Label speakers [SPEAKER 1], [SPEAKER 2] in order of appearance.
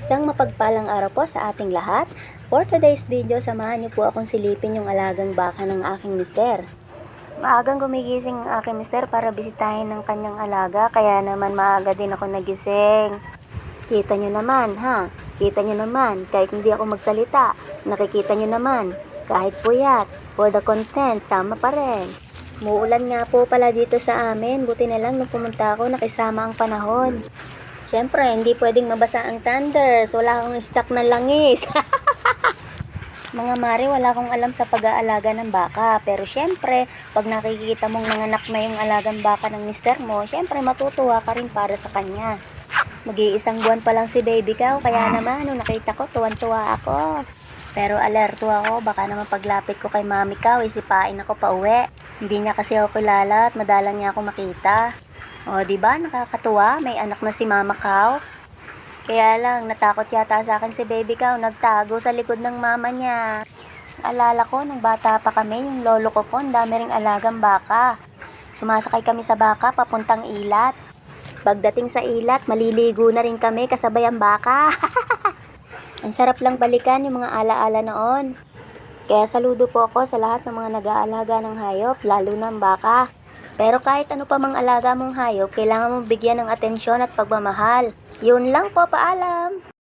[SPEAKER 1] Isang mapagpalang araw po sa ating lahat. For today's video, samahan niyo po akong silipin yung alagang baka ng aking mister. Maagang gumigising ang aking mister para bisitahin ng kanyang alaga, kaya naman maaga din ako nagising. Kita niyo naman, ha? Kita niyo naman, kahit hindi ako magsalita, nakikita niyo naman, kahit puyat, for the content, sama pa rin. Muulan nga po pala dito sa amin, buti na lang nung pumunta ako nakisama ang panahon. Siyempre, hindi pwedeng mabasa ang thunders, wala akong stock na langis. Mga mare, wala akong alam sa pag-aalaga ng baka. Pero syempre, pag nakikita mong nanganak na yung alagang baka ng mister mo, syempre matutuwa ka rin para sa kanya. Mag-iisang buwan pa lang si baby cow, kaya naman nung nakita ko, tuwan-tuwa ako. Pero alerto ako, baka naman paglapit ko kay mami cow, isipain ako pa uwi. Hindi niya kasi ako kilala at madalang niya ako makita. O, diba? Nakakatuwa, may anak na si mama cow. Kaya lang, natakot yata sa akin si baby cow, nagtago sa likod ng mama niya. Alala ko, nung bata pa kami, yung lolo ko po, ang dami ring alagang baka. Sumasakay kami sa baka, papuntang ilat. Pagdating sa ilat, maliligo na rin kami kasabay ang baka. Ang sarap lang balikan yung mga alaala noon. Kaya saludo po ako sa lahat ng mga nag-aalaga ng hayop, lalo ng baka. Pero kahit ano pa mang alaga mong hayop, kailangan mong bigyan ng atensyon at pagmamahal. Yun lang po, paalam!